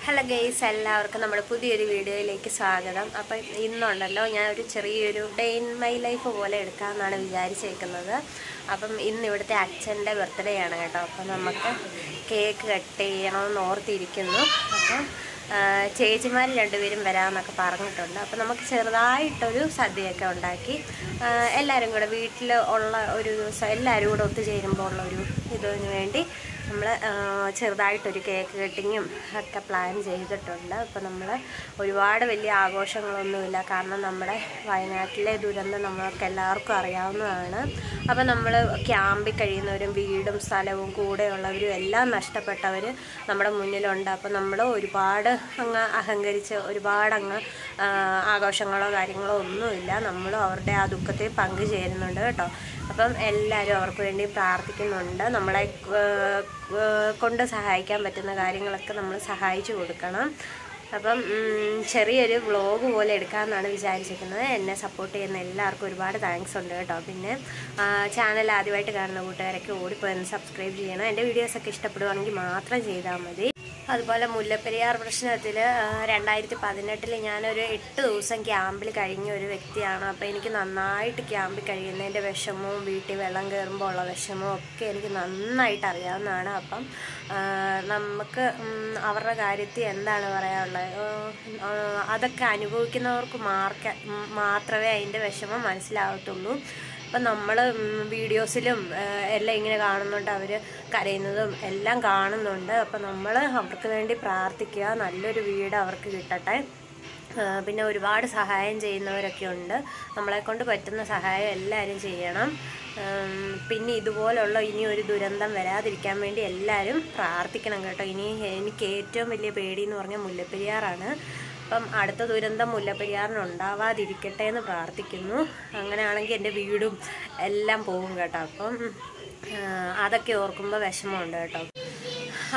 Hello guys, എല്ലാവർക്കും നമ്മുടെ പുതിയൊരു വീഡിയോയിലേക്ക് സ്വാഗതം. അപ്പം ഇന്നുണ്ടല്ലോ ഞാൻ ഒരു ചെറിയൊരു ഡേ ഇൻ മൈ ലൈഫ് പോലെ എടുക്കാമെന്നാണ് വിചാരിച്ചേക്കുന്നത്. അപ്പം ഇന്ന് ഇവിടുത്തെ അച്ഛൻ്റെ ബർത്ത്ഡേ ആണ് കേട്ടോ. അപ്പം നമുക്ക് കേക്ക് കട്ട് ചെയ്യണമെന്ന് ഓർത്തിരിക്കുന്നു. അപ്പം ചേച്ചിമാർ രണ്ടുപേരും വരാമെന്നൊക്കെ പറഞ്ഞിട്ടുണ്ട്. അപ്പം നമുക്ക് ചെറുതായിട്ടൊരു സദ്യയൊക്കെ ഉണ്ടാക്കി എല്ലാവരും കൂടെ വീട്ടിൽ ഉള്ള ഒരു ദിവസം എല്ലാവരും കൂടെ ഒത്തുചേരുമ്പോൾ ഉള്ളൊരു ഇതിന് വേണ്ടി നമ്മൾ ചെറുതായിട്ടൊരു കേക്ക് കട്ടിങ്ങും ഒക്കെ പ്ലാൻ ചെയ്തിട്ടുണ്ട്. അപ്പോൾ നമ്മൾ ഒരുപാട് വലിയ ആഘോഷങ്ങളൊന്നുമില്ല, കാരണം നമ്മുടെ വയനാട്ടിലെ ദുരന്തം നമ്മൾക്ക് എല്ലാവർക്കും അറിയാവുന്നതാണ്. അപ്പോൾ നമ്മൾ ക്യാമ്പിൽ കഴിയുന്നവരും വീടും സ്ഥലവും കൂടെയുള്ളവരും എല്ലാം നഷ്ടപ്പെട്ടവർ നമ്മുടെ മുന്നിലുണ്ട്. അപ്പോൾ നമ്മൾ ഒരുപാട് അങ്ങ് അഹങ്കരിച്ച് ഒരുപാട് ആഘോഷങ്ങളോ കാര്യങ്ങളോ ഒന്നുമില്ല. നമ്മളും അവരുടെ ആ ദുഃഖത്തിൽ പങ്കുചേരുന്നുണ്ട് കേട്ടോ. അപ്പം എല്ലാവരും അവർക്ക് വേണ്ടി പ്രാർത്ഥിക്കുന്നുണ്ട്. നമ്മളെ കൊണ്ട് സഹായിക്കാൻ പറ്റുന്ന കാര്യങ്ങളൊക്കെ നമ്മൾ സഹായിച്ചു കൊടുക്കണം. അപ്പം ചെറിയൊരു വ്ളോഗ് പോലെ എടുക്കാമെന്നാണ് വിചാരിച്ചിരിക്കുന്നത്. എന്നെ സപ്പോർട്ട് ചെയ്യുന്ന എല്ലാവർക്കും ഒരുപാട് താങ്ക്സ് ഉണ്ട് കേട്ടോ. പിന്നെ ചാനൽ ആദ്യമായിട്ട് കാണുന്ന കൂട്ടുകാരൊക്കെ ഓടിപ്പോയി സബ്സ്ക്രൈബ് ചെയ്യണം. എൻ്റെ വീഡിയോസൊക്കെ ഇഷ്ടപ്പെടുവാണെങ്കിൽ മാത്രം ചെയ്താൽ മതി. അതുപോലെ മുല്ലപ്പെരിയാർ പ്രശ്നത്തിൽ 2018 ഞാനൊരു 8 ദിവസം ക്യാമ്പിൽ കഴിഞ്ഞ ഒരു വ്യക്തിയാണ്. അപ്പോൾ എനിക്ക് നന്നായിട്ട് ക്യാമ്പിൽ കഴിയുന്നതിൻ്റെ വിഷമവും വീട്ടിൽ വെള്ളം കയറുമ്പോൾ ഉള്ള വിഷമവും ഒക്കെ എനിക്ക് നന്നായിട്ട് അറിയാവുന്നതാണ്. അപ്പം നമുക്ക് അവരുടെ കാര്യത്തിൽ എന്താണ് പറയാനുള്ളത്, അതൊക്കെ അനുഭവിക്കുന്നവർക്ക് മാത്രമേ അതിൻ്റെ വിഷമം മനസ്സിലാകത്തുള്ളൂ. അപ്പം നമ്മൾ വീഡിയോസിലും എല്ലാം ഇങ്ങനെ കാണുന്നുണ്ട്, അവർ കരയുന്നതും എല്ലാം കാണുന്നുണ്ട്. അപ്പം നമ്മൾ അവർക്ക് വേണ്ടി പ്രാർത്ഥിക്കുക, നല്ലൊരു വീട് അവർക്ക് കിട്ടട്ടെ. പിന്നെ ഒരുപാട് സഹായം ചെയ്യുന്നവരൊക്കെ ഉണ്ട്. നമ്മളെക്കൊണ്ട് പറ്റുന്ന സഹായം എല്ലാവരും ചെയ്യണം. പിന്നെ ഇതുപോലുള്ള ഇനി ഒരു ദുരന്തം വരാതിരിക്കാൻ വേണ്ടി എല്ലാവരും പ്രാർത്ഥിക്കണം കേട്ടോ. ഇനി എനിക്ക് ഏറ്റവും വലിയ പേടി എന്ന് പറഞ്ഞാൽ മുല്ലപ്പെരിയാറാണ്. അപ്പം അടുത്ത ദുരന്തം മുല്ലപ്പെരിയാറിനുണ്ടാവാതിരിക്കട്ടെ എന്ന് പ്രാർത്ഥിക്കുന്നു. അങ്ങനെയാണെങ്കിൽ എൻ്റെ വീടും എല്ലാം പോകും കേട്ടോ. അപ്പം അതൊക്കെ ഓർക്കുമ്പോൾ വിഷമമുണ്ട് കേട്ടോ.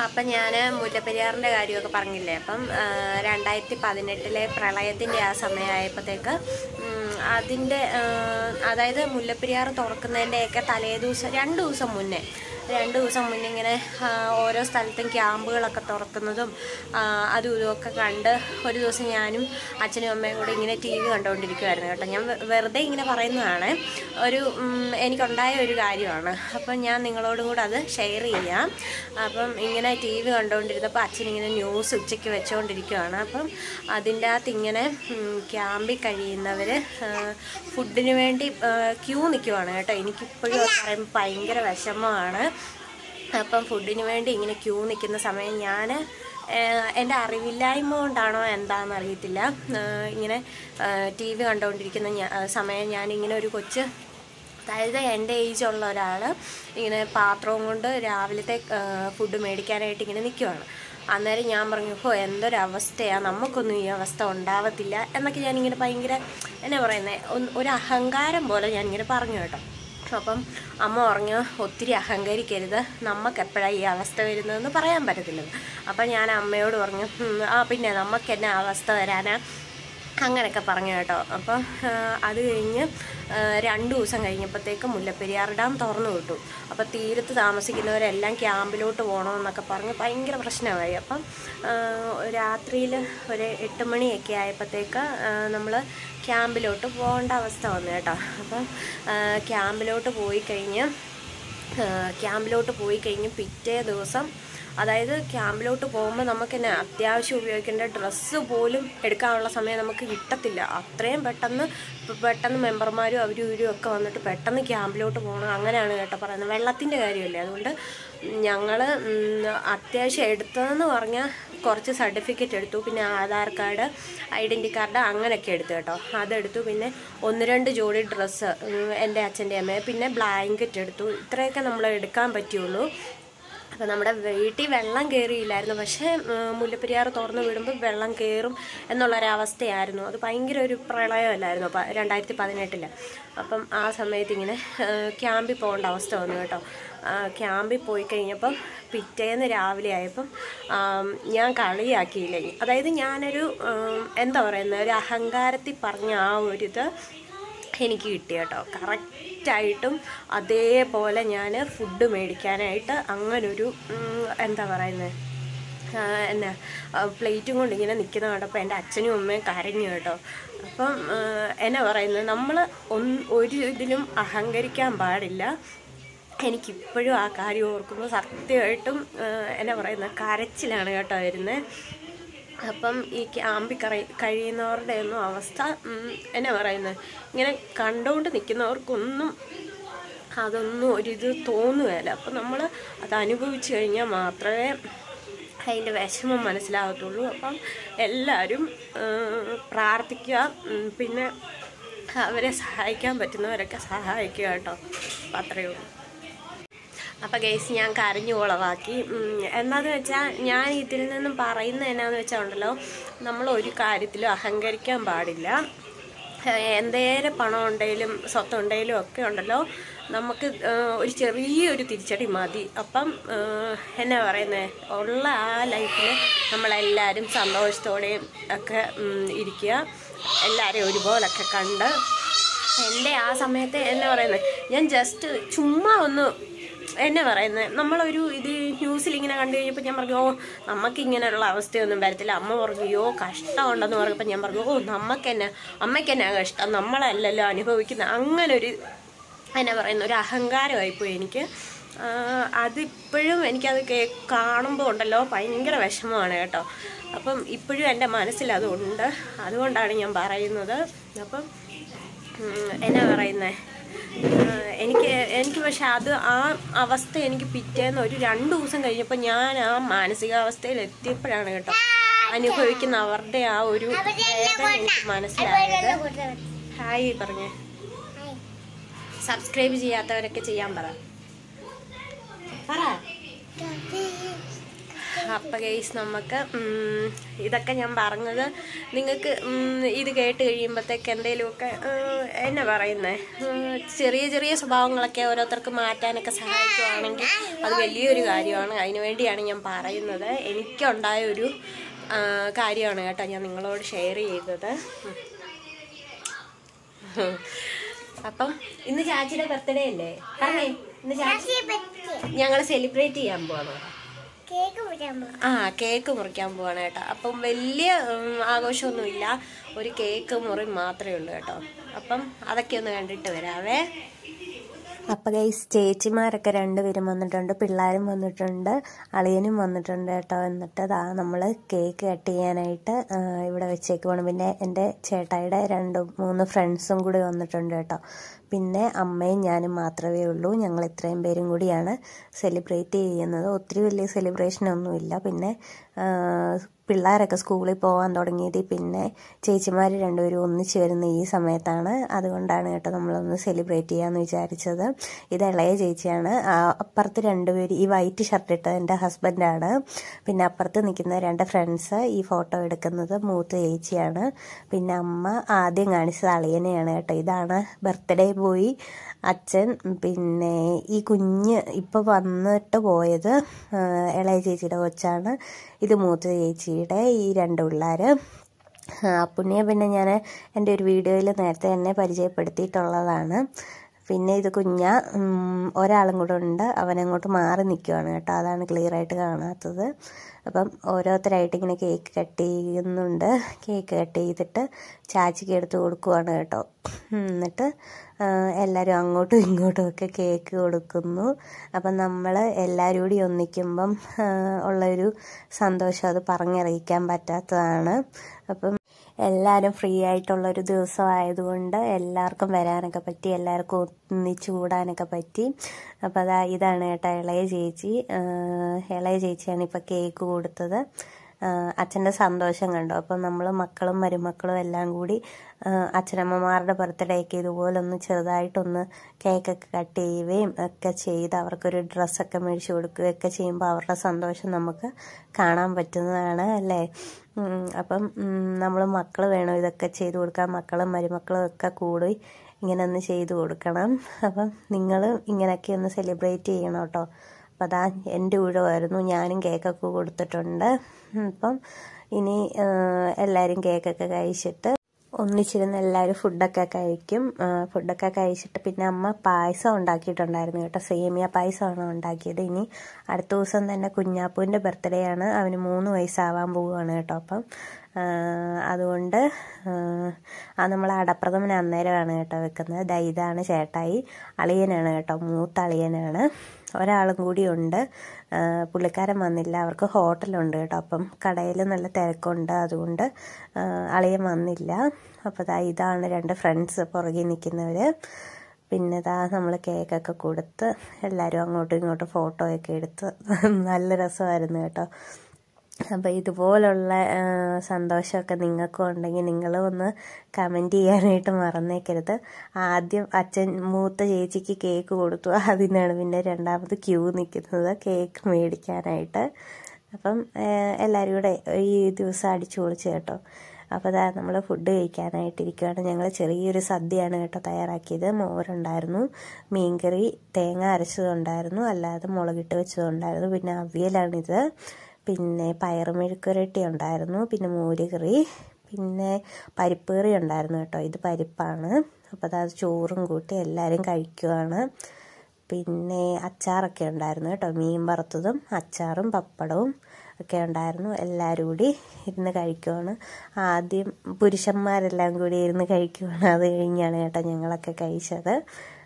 അപ്പം ഞാൻ മുല്ലപ്പെരിയാറിൻ്റെ കാര്യമൊക്കെ പറഞ്ഞില്ലേ. അപ്പം 2018 പ്രളയത്തിൻ്റെ ആ സമയമായപ്പോഴത്തേക്ക് അതിൻ്റെ അതായത് മുല്ലപ്പെരിയാർ തുറക്കുന്നതിൻ്റെയൊക്കെ തലേദിവസം 2 ദിവസം മുന്നേ ഇങ്ങനെ ഓരോ സ്ഥലത്തും ക്യാമ്പുകളൊക്കെ തുറക്കുന്നതും അതും ഇതുമൊക്കെ കണ്ട് ഒരു ദിവസം ഞാനും അച്ഛനും അമ്മയും കൂടെ ഇങ്ങനെ TV കണ്ടുകൊണ്ടിരിക്കുമായിരുന്നു കേട്ടോ. ഞാൻ വെറുതെ ഇങ്ങനെ പറയുന്നതാണ്, എനിക്കുണ്ടായ ഒരു കാര്യമാണ്. അപ്പം ഞാൻ നിങ്ങളോടും കൂടെ അത് ഷെയർ ചെയ്യാം. അപ്പം ഇങ്ങനെ TV കണ്ടുകൊണ്ടിരുന്നപ്പോൾ അച്ഛനിങ്ങനെ ന്യൂസ് ഉച്ചയ്ക്ക് വെച്ചുകൊണ്ടിരിക്കുകയാണ്. അപ്പം അതിൻ്റെ അകത്ത് ഇങ്ങനെ ക്യാമ്പിൽ കഴിയുന്നവർ ഫുഡിന് വേണ്ടി ക്യൂ നിൽക്കുവാണ് കേട്ടോ. എനിക്കിപ്പോഴും അത് പറയുമ്പോൾ ഭയങ്കര വിഷമമാണ്. അപ്പം ഫുഡിന് വേണ്ടി ഇങ്ങനെ ക്യൂ നിൽക്കുന്ന സമയം ഞാൻ എൻ്റെ അറിവില്ലായ്മ കൊണ്ടാണോ എന്താണെന്ന് അറിയത്തില്ല, ഇങ്ങനെ TV കണ്ടുകൊണ്ടിരിക്കുന്ന സമയം ഞാനിങ്ങനെ ഒരു കൊച്ച്, അതായത് എൻ്റെ ഏജുള്ള ഒരാൾ ഇങ്ങനെ പാത്രവും കൊണ്ട് രാവിലത്തെ ഫുഡ് മേടിക്കാനായിട്ട് ഇങ്ങനെ നിൽക്കുവാണ്. അന്നേരം ഞാൻ പറഞ്ഞു, എന്തൊരവസ്ഥയാണ്, നമുക്കൊന്നും ഈ അവസ്ഥ ഉണ്ടാവത്തില്ല എന്നൊക്കെ ഞാനിങ്ങനെ ഭയങ്കര എന്നാ പറയുന്നത് ഒരു അഹങ്കാരം പോലെ ഞാനിങ്ങനെ പറഞ്ഞു കേട്ടോ. അപ്പം അമ്മ പറഞ്ഞു, ഒത്തിരി അഹങ്കരിക്കരുത്, നമുക്കെപ്പോഴാണ് ഈ അവസ്ഥ വരുന്നതെന്ന് പറയാൻ പറ്റത്തില്ലല്ലോ. അപ്പം ഞാൻ അമ്മയോട് പറഞ്ഞു, പിന്നെ നമുക്കെന്നെ അവസ്ഥ വരാനാ, അങ്ങനെയൊക്കെ പറഞ്ഞു കേട്ടോ. അപ്പം അത് കഴിഞ്ഞ് 2 ദിവസം കഴിഞ്ഞപ്പോഴത്തേക്ക് മുല്ലപ്പെരിയാർ ഡാം തുറന്നു വിട്ടു. അപ്പോൾ തീരത്ത് താമസിക്കുന്നവരെല്ലാം ക്യാമ്പിലോട്ട് പോകണമെന്നൊക്കെ പറഞ്ഞ് ഭയങ്കര പ്രശ്നമായി. അപ്പം രാത്രിയിൽ ഒരു 8 മണിയൊക്കെ ആയപ്പോഴത്തേക്ക് നമ്മൾ ക്യാമ്പിലോട്ട് പോകേണ്ട അവസ്ഥ വന്നു കേട്ടോ. അപ്പം ക്യാമ്പിലോട്ട് പോയി കഴിഞ്ഞ് പിറ്റേ ദിവസം, അതായത് ക്യാമ്പിലോട്ട് പോകുമ്പോൾ നമുക്ക് തന്നെ അത്യാവശ്യം ഉപയോഗിക്കേണ്ട ഡ്രസ്സ് പോലും എടുക്കാനുള്ള സമയം നമുക്ക് കിട്ടത്തില്ല. അത്രയും പെട്ടെന്ന് മെമ്പർമാരും അവരും ഇവരും ഒക്കെ വന്നിട്ട് പെട്ടെന്ന് ക്യാമ്പിലോട്ട് പോകണം, അങ്ങനെയാണ് കേട്ടോ പറയുന്നത്. വെള്ളത്തിൻ്റെ കാര്യമല്ലേ, അതുകൊണ്ട് ഞങ്ങൾ അത്യാവശ്യം എടുത്തതെന്ന് പറഞ്ഞാൽ കുറച്ച് സർട്ടിഫിക്കറ്റ് എടുത്തു, പിന്നെ ആധാർ കാർഡ്, ഐഡൻറ്റി കാർഡ് അങ്ങനെയൊക്കെ എടുത്തു കേട്ടോ. അതെടുത്തു. പിന്നെ 1-2 ജോഡി ഡ്രസ്സ് എൻ്റെ അച്ഛൻ്റെ അമ്മയെ, പിന്നെ ബ്ലാങ്കറ്റ് എടുത്തു. ഇത്രയൊക്കെ നമ്മൾ എടുക്കാൻ പറ്റുള്ളൂ. അപ്പോൾ നമ്മുടെ വീട്ടിൽ വെള്ളം കയറിയില്ലായിരുന്നു, പക്ഷേ മുല്ലപ്പെരിയാർ തുറന്നു വിടുമ്പോൾ വെള്ളം കയറും എന്നുള്ളൊരവസ്ഥയായിരുന്നു. അത് ഭയങ്കര ഒരു പ്രളയമല്ലായിരുന്നു 2018. അപ്പം ആ സമയത്ത് ഇങ്ങനെ ക്യാമ്പിൽ പോകേണ്ട അവസ്ഥ വന്നു കേട്ടോ. ക്യാമ്പിൽ പോയി കഴിഞ്ഞപ്പം പിറ്റേന്ന് രാവിലെ ആയപ്പം ഞാൻ കളിയാക്കിയില്ലേ, അതായത് ഞാനൊരു എന്താ പറയുന്നത് ഒരു അഹങ്കാരത്തിൽ പറഞ്ഞ ആ ഒരിത് എനിക്ക് കിട്ടി കേട്ടോ. കറക്റ്റായിട്ടും അതേപോലെ ഞാൻ ഫുഡ് മേടിക്കാനായിട്ട് അങ്ങനൊരു എന്താ പറയുന്നത് എന്നാ പ്ലേറ്റും കൊണ്ട് ഇങ്ങനെ നിൽക്കുന്ന കണ്ടപ്പോൾ എൻ്റെ അച്ഛനും അമ്മയും കരഞ്ഞു കേട്ടോ. അപ്പം എന്നാ പറയുന്നത്, നമ്മൾ ഒരു ഇതിലും അഹങ്കരിക്കാൻ പാടില്ല. എനിക്കിപ്പോഴും ആ കാര്യം ഓർക്കുമ്പോൾ സത്യമായിട്ടും എന്നാ പറയുന്നത് കരച്ചിലാണ് കേട്ടോ വരുന്നത്. അപ്പം ഈ ക്യാമ്പിൽ കഴിയുന്നവരുടെ ഒന്നും അവസ്ഥ എന്നാ പറയുന്നത്, ഇങ്ങനെ കണ്ടുകൊണ്ട് നിൽക്കുന്നവർക്കൊന്നും അതൊന്നും ഒരിത് തോന്നുകയില്ല. അപ്പം നമ്മൾ അത് അനുഭവിച്ചു കഴിഞ്ഞാൽ മാത്രമേ അതിൻ്റെ വിഷമം മനസ്സിലാകത്തുള്ളൂ. അപ്പം എല്ലാവരും പ്രാർത്ഥിക്കുക, പിന്നെ അവരെ സഹായിക്കാൻ പറ്റുന്നവരൊക്കെ സഹായിക്കുക കേട്ടോ. അപ്പം അത്രയേ ഉള്ളൂ. അപ്പം ഗൈസ് ഞാൻ കരഞ്ഞു കുളവാക്കി. എന്താണെന്ന് വെച്ചാൽ ഞാൻ ഇതിൽ നിന്നും പറയുന്നത് എന്നാന്ന് വെച്ചാൽ ഉണ്ടല്ലോ, നമ്മൾ ഒരു കാര്യത്തിലും അഹങ്കരിക്കാൻ പാടില്ല. എന്തേരം പണം ഉണ്ടെങ്കിലും സ്വത്തുണ്ടെങ്കിലും ഒക്കെ ഉണ്ടല്ലോ, നമുക്ക് ഒരു ചെറിയൊരു തിരിച്ചടി മതി. അപ്പം എന്നാ പറയുന്നത്, ഉള്ള ആ ലൈഫിൽ നമ്മളെല്ലാവരും സന്തോഷത്തോടെയും ഒക്കെ ഇരിക്കുക, എല്ലാവരെയും ഒരുപോലൊക്കെ കണ്ട്. എൻ്റെ ആ സമയത്ത് എന്നാ പറയുന്നത്, ഞാൻ ജസ്റ്റ് ചുമ്മാ ഒന്ന് എന്നാ പറയുന്നത്, നമ്മളൊരു ഇത് ന്യൂസിൽ ഇങ്ങനെ കണ്ടു കഴിഞ്ഞപ്പോൾ ഞാൻ പറഞ്ഞു, ഓ നമുക്കിങ്ങനെയുള്ള അവസ്ഥയൊന്നും വരത്തില്ല. അമ്മ പറഞ്ഞു, യോ കഷ്ടമുണ്ടെന്ന് പറഞ്ഞപ്പോൾ ഞാൻ പറഞ്ഞു, ഓ അമ്മയ്ക്കെന്നാ കഷ്ടം, നമ്മളല്ലല്ലോ അനുഭവിക്കുന്നത്. അങ്ങനൊരു എന്നാ പറയുന്ന ഒരു അഹങ്കാരമായിപ്പോയി എനിക്ക്. അതിപ്പോഴും എനിക്കത് കാണുമ്പോൾ ഉണ്ടല്ലോ ഭയങ്കര വിഷമമാണ് കേട്ടോ. അപ്പം ഇപ്പോഴും എൻ്റെ മനസ്സിലതുണ്ട്, അതുകൊണ്ടാണ് ഞാൻ പറയുന്നത്. അപ്പം എന്നാ പറയുന്നത്, എനിക്ക് പക്ഷെ അത് ആ അവസ്ഥ എനിക്ക് പിറ്റേന്ന് ഒരു 2 ദിവസം കഴിഞ്ഞപ്പോൾ ഞാൻ ആ മാനസികാവസ്ഥയിൽ എത്തിയപ്പോഴാണ് കേട്ടോ അനുഭവിക്കുന്ന അവരുടെ ആ ഒരു വേദന എനിക്ക് മനസ്സിലായത്. ഹായ് പറഞ്ഞേ, സബ്സ്ക്രൈബ് ചെയ്യാത്തവരൊക്കെ ചെയ്യാൻ പറ. അപ്പം ഗൈസ് നമുക്ക് ഇതൊക്കെ ഞാൻ പറഞ്ഞത് നിങ്ങൾക്ക് ഇത് കേട്ട് കഴിയുമ്പോഴത്തേക്ക് എന്തെങ്കിലുമൊക്കെ എന്നാ പറയുന്നത്, ചെറിയ ചെറിയ സ്വഭാവങ്ങളൊക്കെ ഓരോരുത്തർക്ക് മാറ്റാനൊക്കെ സഹായിക്കുകയാണെങ്കിൽ അത് വലിയൊരു കാര്യമാണ്. അതിനു വേണ്ടിയാണ് ഞാൻ പറയുന്നത്. എനിക്കുണ്ടായ ഒരു കാര്യമാണ് കേട്ടോ ഞാൻ നിങ്ങളോട് ഷെയർ ചെയ്തത്. അപ്പം ഇന്ന് ചാച്ചിയുടെ ബർത്ത്ഡേ അല്ലേ? പറഞ്ഞേ, ഇന്ന് ചാച്ചി ഞങ്ങൾ സെലിബ്രേറ്റ് ചെയ്യാൻ പോവാണ്. കേക്ക് മുറിക്കാൻ പോവാണ് കേട്ടോ. അപ്പം വലിയ ആഘോഷമൊന്നുമില്ല, ഒരു കേക്ക് മുറി മാത്രമേ ഉള്ളൂ കേട്ടോ. അപ്പം അതൊക്കെ ഒന്ന് കണ്ടിട്ട് വരാവേ. അപ്പം ഗൈസ് ചേച്ചിമാരൊക്കെ 2 പേരും വന്നിട്ടുണ്ട്, പിള്ളേരും വന്നിട്ടുണ്ട്, അളിയനും വന്നിട്ടുണ്ട് കേട്ടോ. എന്നിട്ട് നമ്മൾ കേക്ക് കട്ട് ചെയ്യാനായിട്ട് ഇവിടെ വെച്ചേക്കുവാണ്. പിന്നെ എൻ്റെ ചേട്ടായിയുടെ 2-3 ഫ്രണ്ട്സും കൂടി വന്നിട്ടുണ്ട് കേട്ടോ. പിന്നെ അമ്മയും ഞാനും മാത്രമേ ഉള്ളൂ. ഞങ്ങൾ ഇത്രയും പേരും കൂടിയാണ് സെലിബ്രേറ്റ് ചെയ്യുന്നത്. ഒത്തിരി വലിയ സെലിബ്രേഷനൊന്നുമില്ല. പിന്നെ പിള്ളേരൊക്കെ സ്കൂളിൽ പോകാൻ തുടങ്ങിയത് പിന്നെ ചേച്ചിമാർ 2 പേരും ഒന്നിച്ച് വരുന്ന ഈ സമയത്താണ്. അതുകൊണ്ടാണ് കേട്ടോ നമ്മളൊന്ന് സെലിബ്രേറ്റ് ചെയ്യാമെന്ന് വിചാരിച്ചത്. ഇത് ഇളയ ചേച്ചിയാണ്. അപ്പുറത്ത് 2 പേര്, ഈ വൈറ്റ് ഷർട്ട് ഇട്ടത് എൻ്റെ ഹസ്ബൻഡാണ്. പിന്നെ അപ്പുറത്ത് നിൽക്കുന്ന 2 ഫ്രണ്ട്സ്, ഈ ഫോട്ടോ എടുക്കുന്നത് മൂത്ത ചേച്ചിയാണ്. പിന്നെ അമ്മ ആദ്യം കാണിച്ചത് അളിയനെയാണ് കേട്ടോ. ഇതാണ് ബർത്ത്ഡേ ബോയ് അച്ഛൻ. പിന്നെ ഈ കുഞ്ഞ് ഇപ്പോൾ വന്നിട്ട് പോയത് ഇളയ ചേച്ചിയുടെ കൊച്ചാണ്. ഇത് മൂത്ത ചേച്ചിയുടെ ഈ 2 പിള്ളേർ. അപ്പുണ്ണിയെ പിന്നെ ഞാൻ എൻ്റെ ഒരു വീഡിയോയിൽ നേരത്തെ തന്നെ പരിചയപ്പെടുത്തിയിട്ടുള്ളതാണ്. പിന്നെ ഇത് ഒരാളും കൂടെ ഉണ്ട്, അവനങ്ങോട്ട് മാറി നിൽക്കുവാണ് കേട്ടോ. അതാണ് ക്ലിയറായിട്ട് കാണാത്തത്. അപ്പം ഓരോരുത്തരായിട്ട് ഇങ്ങനെ കേക്ക് കട്ട് ചെയ്യുന്നുണ്ട്. കേക്ക് കട്ട് ചെയ്തിട്ട് ചാച്ചിക്ക് എടുത്ത് കൊടുക്കുവാണ് കേട്ടോ. എന്നിട്ട് എല്ലാവരും അങ്ങോട്ടും ഇങ്ങോട്ടും ഒക്കെ കേക്ക് കൊടുക്കുന്നു. അപ്പം നമ്മൾ എല്ലാവരും കൂടി ഒന്നിക്കുമ്പം ഉള്ളൊരു സന്തോഷം അത് പറഞ്ഞറിയിക്കാൻ പറ്റാത്തതാണ്. അപ്പം എല്ലാവരും ഫ്രീ ആയിട്ടുള്ളൊരു ദിവസമായതുകൊണ്ട് എല്ലാവർക്കും വരാനൊക്കെ പറ്റി, എല്ലാവർക്കും ഒന്നിച്ചു കൂടാനൊക്കെ പറ്റി. അപ്പോൾ ഇതാണ് കേട്ടോ ഇളയ ചേച്ചി. ഇളയ ചേച്ചിയാണ് ഇപ്പോൾ കേക്ക് കൊടുത്തത്. അച്ഛൻ്റെ സന്തോഷം കണ്ടു. അപ്പം നമ്മൾ മക്കളും മരുമക്കളും എല്ലാം കൂടി അച്ഛനമ്മമാരുടെ ബർത്ത്ഡേക്ക് ഇതുപോലൊന്ന് ചെറുതായിട്ടൊന്ന് കേക്കൊക്കെ കട്ട് ചെയ്യുകയും ഒക്കെ ചെയ്ത് അവർക്കൊരു ഡ്രസ്സൊക്കെ മേടിച്ച് കൊടുക്കുകയൊക്കെ ചെയ്യുമ്പോൾ അവരുടെ സന്തോഷം നമുക്ക് കാണാൻ പറ്റുന്നതാണ് അല്ലേ. അപ്പം നമ്മൾ മക്കൾ വേണം ഇതൊക്കെ ചെയ്ത് കൊടുക്കാൻ. മക്കളും മരുമക്കളും ഒക്കെ കൂടി ഇങ്ങനെ ഒന്ന് ചെയ്ത് കൊടുക്കണം. അപ്പം നിങ്ങൾ ഇങ്ങനെയൊക്കെ ഒന്ന് സെലിബ്രേറ്റ് ചെയ്യണം കേട്ടോ. അപ്പം എൻ്റെ ഊഴമായിരുന്നു. ഞാനും കേക്കൊക്കെ കൊടുത്തിട്ടുണ്ട്. അപ്പം ഇനി എല്ലാവരും കേക്കൊക്കെ കഴിച്ചിട്ട് ഒന്നിച്ചിരുന്ന് എല്ലാവരും ഫുഡൊക്കെ കഴിക്കും. ഫുഡൊക്കെ കഴിച്ചിട്ട് പിന്നെ അമ്മ പായസം ഉണ്ടാക്കിയിട്ടുണ്ടായിരുന്നു കേട്ടോ. സേമിയ പായസമാണ് ഉണ്ടാക്കിയത്. ഇനി അടുത്ത ദിവസം തന്നെ കുഞ്ഞാപ്പൂവിൻ്റെ ബർത്ത്ഡേ ആണ്. അവന് 3 വയസ്സാവാൻ പോവുകയാണ് കേട്ടോ. അപ്പം അതുകൊണ്ട് അത് നമ്മൾ അടപ്രഥമൻ അന്നേരമാണ് കേട്ടോ വെക്കുന്നത്. ഇതാണ് ചേട്ടായി, അളിയനാണ് കേട്ടോ, മൂത്ത അളിയനാണ്. ഒരാളും കൂടി ഉണ്ട്, പുള്ളിക്കാരൻ വന്നില്ല, അവർക്ക് ഹോട്ടലുണ്ട് കേട്ടോ. അപ്പം കടയിൽ നല്ല തിരക്കുണ്ട്, അതുകൊണ്ട് അളിയൻ വന്നില്ല. അപ്പോൾ ഇതാണ് 2 ഫ്രണ്ട്സ് പുറകിൽ നിൽക്കുന്നവർ. പിന്നെ നമ്മൾ കേക്കൊക്കെ കൊടുത്ത് എല്ലാവരും അങ്ങോട്ടും ഇങ്ങോട്ടും ഫോട്ടോയൊക്കെ എടുത്ത് നല്ല രസമായിരുന്നു കേട്ടോ. അപ്പോൾ ഇതുപോലുള്ള സന്തോഷമൊക്കെ നിങ്ങൾക്കും ഉണ്ടെങ്കിൽ നിങ്ങളും ഒന്ന് കമൻറ്റ് ചെയ്യാനായിട്ട് മറന്നേക്കരുത്. ആദ്യം അച്ഛൻ മൂത്ത ചേച്ചിക്ക് കേക്ക് കൊടുത്തു, അതിനാണ് പിന്നെ രണ്ടാമത് ക്യൂ നിൽക്കുന്നത് കേക്ക് മേടിക്കാനായിട്ട്. അപ്പം എല്ലാവരും കൂടെ ഈ ദിവസം അടിച്ചു പൊളിച്ച് കേട്ടോ. അപ്പോൾ നമ്മൾ ഫുഡ് കഴിക്കാനായിട്ടിരിക്കുകയാണ്. ഞങ്ങൾ ചെറിയൊരു സദ്യയാണ് കേട്ടോ തയ്യാറാക്കിയത്. മോരുണ്ടായിരുന്നു, മീൻകറി തേങ്ങ അരച്ചതുണ്ടായിരുന്നു, അല്ലാതെ മുളകിട്ട് വെച്ചതുണ്ടായിരുന്നു, പിന്നെ അവിയലാണിത്, പിന്നെ പയറുമെഴുക്കുരട്ടി ഉണ്ടായിരുന്നു, പിന്നെ മോരുകറി, പിന്നെ പരിപ്പ് കറി ഉണ്ടായിരുന്നു കേട്ടോ. ഇത് പരിപ്പാണ്. അപ്പോൾ അത് ചോറും കൂട്ടി എല്ലാവരും കഴിക്കുവാണ്. പിന്നെ അച്ചാറൊക്കെ ഉണ്ടായിരുന്നു കേട്ടോ, മീൻ വറുത്തതും അച്ചാറും പപ്പടവും ഒക്കെ ഉണ്ടായിരുന്നു. എല്ലാവരും കൂടി ഇരുന്ന് കഴിക്കുവാണ്. ആദ്യം പുരുഷന്മാരെല്ലാം കൂടി ഇരുന്ന് കഴിക്കുവാണ്, അത് കഴിഞ്ഞാണ് കേട്ടോ ഞങ്ങളൊക്കെ കഴിച്ചത്.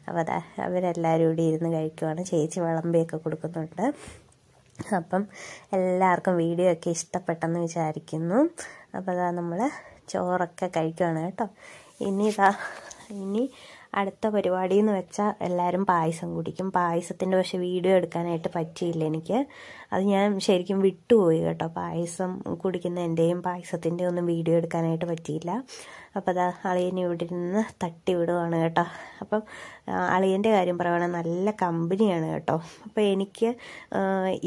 അപ്പോൾ അവരെല്ലാവരും കൂടി ഇരുന്ന് കഴിക്കുവാണ്. ചേച്ചി വിളമ്പിയൊക്കെ കൊടുക്കുന്നുണ്ട്. അപ്പം എല്ലാവർക്കും വീഡിയോ ഒക്കെ ഇഷ്ടപ്പെട്ടെന്ന് വിചാരിക്കുന്നു. അപ്പോൾ നമ്മൾ ചോറൊക്കെ കഴിക്കുകയാണ് കേട്ടോ. ഇനി അടുത്ത പരിപാടി എന്ന് വെച്ചാൽ എല്ലാവരും പായസം കുടിക്കും. പായസത്തിൻ്റെ പക്ഷേ വീഡിയോ എടുക്കാനായിട്ട് പറ്റിയില്ല എനിക്ക്. അത് ഞാൻ ശരിക്കും വിട്ടുപോയി കേട്ടോ. പായസം കുടിക്കുന്നതിൻ്റെയും പായസത്തിൻ്റെയും ഒന്നും വീഡിയോ എടുക്കാനായിട്ട് പറ്റിയില്ല. അപ്പോൾ അളിയനെ ഇവിടെ നിന്ന് തട്ടി വിടുവാണ് കേട്ടോ. അപ്പം അളിയൻ്റെ കാര്യം പറയുകയാണെങ്കിൽ നല്ല കമ്പനിയാണ് കേട്ടോ. അപ്പോൾ എനിക്ക്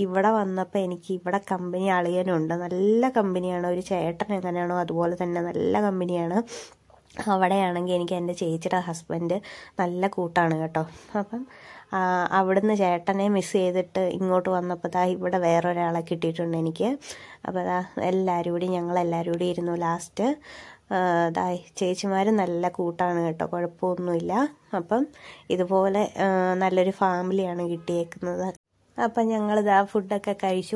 ഇവിടെ വന്നപ്പോൾ എനിക്ക് ഇവിടെ കമ്പനി അളിയനുണ്ട്, നല്ല കമ്പനിയാണ്. ഒരു ചേട്ടൻ എങ്ങനെയാണോ അതുപോലെ തന്നെ നല്ല കമ്പനിയാണ്. അവിടെയാണെങ്കിൽ എനിക്ക് എൻ്റെ ചേച്ചിയുടെ ഹസ്ബൻഡ് നല്ല കൂട്ടാണ് കേട്ടോ. അപ്പം അവിടുന്ന് ചേട്ടനെ മിസ് ചെയ്തിട്ട് ഇങ്ങോട്ട് വന്നപ്പോൾ ഇവിടെ വേറൊരാളെ കിട്ടിയിട്ടുണ്ട് എനിക്ക്. അപ്പോൾ ഞങ്ങളെല്ലാവരും കൂടി ഇരുന്നു. ലാസ്റ്റ് ചേച്ചിമാർ നല്ല കൂട്ടാണ് കേട്ടോ, കുഴപ്പമൊന്നുമില്ല. അപ്പം ഇതുപോലെ നല്ലൊരു ഫാമിലിയാണ് കിട്ടിയേക്കുന്നത്. അപ്പം ഞങ്ങളിതാ ഫുഡൊക്കെ കഴിച്ചു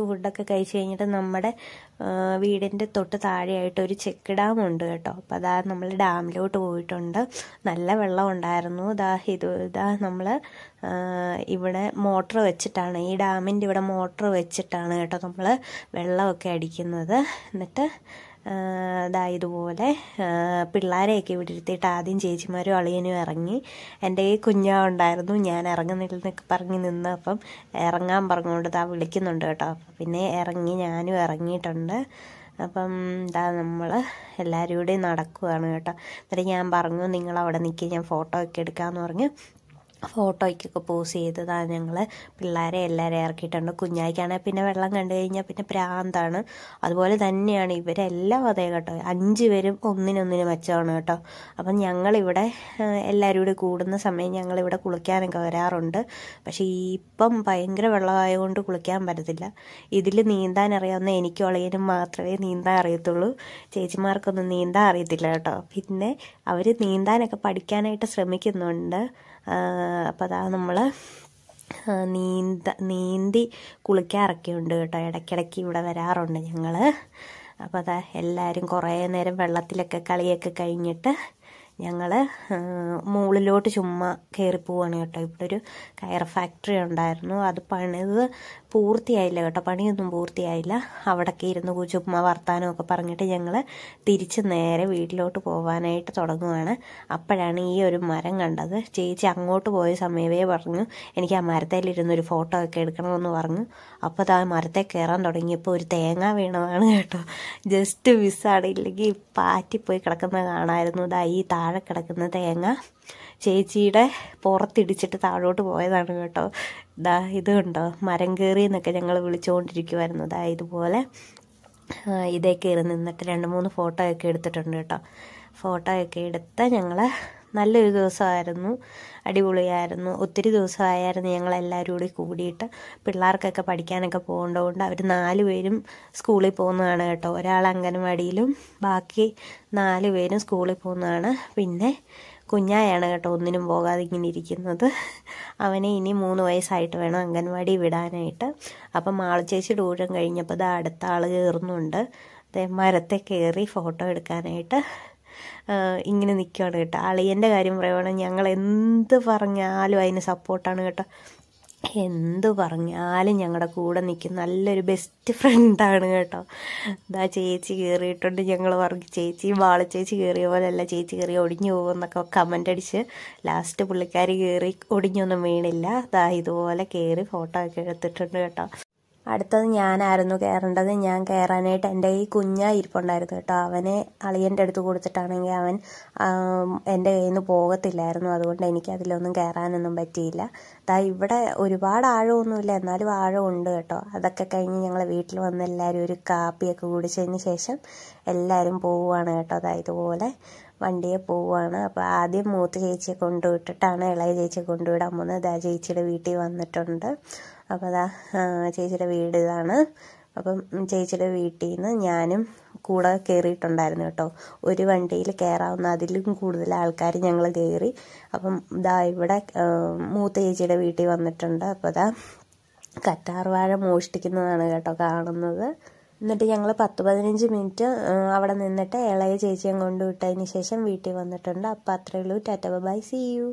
കഴിഞ്ഞിട്ട് നമ്മുടെ വീടിൻ്റെ തൊട്ട് താഴെയായിട്ട് ഒരു ചെക്ക് ഡാം ഉണ്ട് കേട്ടോ. അപ്പം നമ്മൾ ഡാമിലോട്ട് പോയിട്ടുണ്ട്. നല്ല വെള്ളം ഉണ്ടായിരുന്നു. നമ്മൾ ഇവിടെ മോട്ടർ വെച്ചിട്ടാണ്, ഈ ഡാമിൻ്റെ ഇവിടെ മോട്ടർ വെച്ചിട്ടാണ് കേട്ടോ നമ്മൾ വെള്ളമൊക്കെ അടിക്കുന്നത്. എന്നിട്ട് ഇതുപോലെ പിള്ളേരെയൊക്കെ ഇവിടെ ഇരുത്തിയിട്ട് ആദ്യം ചേച്ചിമാരും അളിയനും ഇറങ്ങി. എൻ്റെ ഈ ഉണ്ടായിരുന്നു, ഞാൻ ഇറങ്ങുന്നില്ലെന്നൊക്കെ പറഞ്ഞ് നിന്ന്. അപ്പം ഇറങ്ങാൻ പറഞ്ഞുകൊണ്ട് വിളിക്കുന്നുണ്ട് കേട്ടോ. അപ്പം പിന്നെ ഞാനും ഇറങ്ങിയിട്ടുണ്ട്. അപ്പം നമ്മൾ എല്ലാവരും കൂടി നടക്കുകയാണ് കേട്ടോ. എന്നിട്ട് ഞാൻ പറഞ്ഞു നിങ്ങളവിടെ നിൽക്കി, ഞാൻ ഫോട്ടോ ഒക്കെ എടുക്കാമെന്ന് പറഞ്ഞു. ഫോട്ടോയ്ക്കൊക്കെ പോസ് ചെയ്തതാണ് ഞങ്ങൾ. പിള്ളേരെ എല്ലാവരും ഇറക്കിയിട്ടുണ്ട്. കുഞ്ഞായിക്കാണെങ്കിൽ പിന്നെ വെള്ളം കണ്ടു കഴിഞ്ഞാൽ പിന്നെ പ്രാന്താണ്. അതുപോലെ തന്നെയാണ് ഇവരെല്ലാം അതേ കേട്ടോ. 5 പേരും ഒന്നിനൊന്നിന് മെച്ചമാണ് കേട്ടോ. അപ്പം ഞങ്ങളിവിടെ എല്ലാവരും കൂടി കൂടുന്ന സമയം ഞങ്ങളിവിടെ കുളിക്കാനൊക്കെ വരാറുണ്ട്. പക്ഷേ ഇപ്പം ഭയങ്കര വെള്ളമായതുകൊണ്ട് കുളിക്കാൻ പറ്റത്തില്ല. ഇതിൽ നീന്താൻ അറിയാവുന്ന എനിക്കും അളിയനും മാത്രമേ നീന്താൻ അറിയത്തുള്ളൂ. ചേച്ചിമാർക്കൊന്നും നീന്താൻ അറിയത്തില്ല കേട്ടോ. പിന്നെ അവർ നീന്താനൊക്കെ പഠിക്കാനായിട്ട് ശ്രമിക്കുന്നുണ്ട്. അപ്പോൾ നമ്മൾ നീന്തി കുളിക്കാറൊക്കെ ഉണ്ട് കേട്ടോ. ഇടയ്ക്കിടയ്ക്ക് ഇവിടെ വരാറുണ്ട് ഞങ്ങൾ. അപ്പോൾ എല്ലാവരും കുറേ നേരം വെള്ളത്തിലൊക്കെ കളിയൊക്കെ കഴിഞ്ഞിട്ട് ഞങ്ങൾ മുകളിലോട്ട് ചുമ്മാ കയറിപ്പോവാണ് കേട്ടോ. ഇവിടെ ഒരു കയർ ഫാക്ടറി ഉണ്ടായിരുന്നു, അത് പണിത് പൂർത്തിയായില്ല കേട്ടോ, പണിയൊന്നും പൂർത്തിയായില്ല. അവിടേക്ക് ഇരുന്ന് ചുമ്മാ വർത്താനമൊക്കെ പറഞ്ഞിട്ട് ഞങ്ങൾ തിരിച്ച് നേരെ വീട്ടിലോട്ട് പോകാനായിട്ട് തുടങ്ങുവാണ്. അപ്പോഴാണ് ഈ ഒരു മരം കണ്ടത്. ചേച്ചി അങ്ങോട്ട് പോയ സമയമേ പറഞ്ഞു എനിക്ക് ആ മരത്തേലിരുന്നൊരു ഫോട്ടോ ഒക്കെ എടുക്കണമെന്ന് പറഞ്ഞു. അപ്പോൾ മരത്തെ കയറാൻ തുടങ്ങിയപ്പോൾ ഒരു തേങ്ങ വീണതാണ് കേട്ടോ. ജസ്റ്റ് മിസ്സാണ്, ഇല്ലെങ്കിൽ പാറ്റിപ്പോയി കിടക്കുന്നത് കാണാമായിരുന്നു. ഈ താഴെ കിടക്കുന്ന തേങ്ങ ചേച്ചിയുടെ പുറത്തിടിച്ചിട്ട് താഴോട്ട് പോയതാണ് കേട്ടോ. ഇത് കണ്ടോ, മരം കയറി എന്നൊക്കെ ഞങ്ങൾ വിളിച്ചുകൊണ്ടിരിക്കുമായിരുന്നു. ഇതുപോലെ ഇതേ കയറി നിന്നിട്ട് 2-3 ഫോട്ടോ ഒക്കെ എടുത്തിട്ടുണ്ട് കേട്ടോ. ഫോട്ടോ ഒക്കെ എടുത്ത് ഞങ്ങൾ നല്ലൊരു ദിവസമായിരുന്നു, അടിപൊളിയായിരുന്നു. ഒത്തിരി ദിവസമായിരുന്നു ഞങ്ങളെല്ലാവരും കൂടിയിട്ട്. പിള്ളേർക്കൊക്കെ പഠിക്കാനൊക്കെ പോകേണ്ടതുകൊണ്ട് അവർ 4 പേരും സ്കൂളിൽ പോകുന്നതാണ് കേട്ടോ. ഒരാൾ അംഗൻവാടിയിലും ബാക്കി 4 പേരും സ്കൂളിൽ പോകുന്നതാണ്. പിന്നെ കുഞ്ഞായാണ് കേട്ടോ ഒന്നിനും പോകാതെ ഇങ്ങനെ ഇരിക്കുന്നത്. അവനെ ഇനി 3 വയസ്സായിട്ട് വേണം അംഗൻവാടി വിടാനായിട്ട്. അപ്പം മാളു ചേച്ചിയുടെ ഊഴം കഴിഞ്ഞപ്പോൾ അടുത്ത ആൾ കയറുന്നുണ്ട്. മരത്തെ കയറി ഫോട്ടോ എടുക്കാനായിട്ട് ഇങ്ങനെ നിൽക്കുകയാണ് കേട്ടോ. അളിയൻ്റെ കാര്യം പറയുവാണെങ്കിൽ ഞങ്ങൾ എന്ത് പറഞ്ഞാലും അതിന് സപ്പോർട്ടാണ് കേട്ടോ. എന്ത് പറഞ്ഞാലും ഞങ്ങളുടെ കൂടെ നിൽക്കും. നല്ലൊരു ബെസ്റ്റ് ഫ്രണ്ടാണ് കേട്ടോ. ഇതാ ചേച്ചി കയറിയിട്ടുണ്ട്. ഞങ്ങൾ പറഞ്ഞു ചേച്ചി മാളു ചേച്ചി കയറിയ പോലെയല്ല, ചേച്ചി കയറി ഒടിഞ്ഞു പോകുമെന്നൊക്കെ കമൻ്റ് അടിച്ച് ലാസ്റ്റ് പുള്ളിക്കാരി കയറി ഒടിഞ്ഞൊന്നും വീണില്ല. ഇതാ ഇതുപോലെ കയറി ഫോട്ടോ ഒക്കെ എടുത്തിട്ടുണ്ട് കേട്ടോ. അടുത്തത് ഞാനായിരുന്നു കയറേണ്ടത്. ഞാൻ കയറാനായിട്ട് എൻ്റെ ഈ ഇരിപ്പുണ്ടായിരുന്നു കേട്ടോ. അവനെ അളിയൻ്റെ അടുത്ത് കൊടുത്തിട്ടാണെങ്കിൽ അവൻ എൻ്റെ കയ്യിൽ നിന്ന് പോകത്തില്ലായിരുന്നു. അതുകൊണ്ട് എനിക്ക് അതിലൊന്നും കയറാനൊന്നും പറ്റിയില്ല. ഇവിടെ ഒരുപാട് ആഴമൊന്നുമില്ല, എന്നാലും ആഴമുണ്ട് കേട്ടോ. അതൊക്കെ കഴിഞ്ഞ് ഞങ്ങൾ വീട്ടിൽ വന്ന് എല്ലാവരും ഒരു കാപ്പിയൊക്കെ കുടിച്ചതിന് ശേഷം എല്ലാവരും പോവുകയാണ് കേട്ടോ. ഇതുപോലെ വണ്ടിയെ പോവുകയാണ്. അപ്പോൾ ആദ്യം മൂത്ത ചേച്ചിയെ കൊണ്ടുവിട്ടിട്ടാണ് ഇളയ ചേച്ചിയെ കൊണ്ടുവിടാൻ പോകുന്നത്. ചേച്ചിയുടെ വീട്ടിൽ വന്നിട്ടുണ്ട്. അപ്പോൾ ചേച്ചിയുടെ വീട് ഇതാണ്. അപ്പം ചേച്ചിയുടെ വീട്ടിൽ നിന്ന് ഞാനും കൂടെ കയറിയിട്ടുണ്ടായിരുന്നു കേട്ടോ. ഒരു വണ്ടിയിൽ കയറാവുന്ന അതിലും കൂടുതൽ ആൾക്കാർ ഞങ്ങൾ കയറി. അപ്പം ഇവിടെ മൂത്ത ചേച്ചിയുടെ വീട്ടിൽ വന്നിട്ടുണ്ട്. അപ്പോൾ കറ്റാർവാഴ മോഷ്ടിക്കുന്നതാണ് കേട്ടോ കാണുന്നത്. എന്നിട്ട് ഞങ്ങൾ 10-15 മിനിറ്റ് അവിടെ നിന്നിട്ട് ഇളയ ചേച്ചിയെ കൊണ്ടുവിട്ടതിന് ശേഷം വീട്ടിൽ വന്നിട്ടുണ്ട്. അപ്പോൾ അത്രയേ ഉള്ളൂ. Tata bye, see U.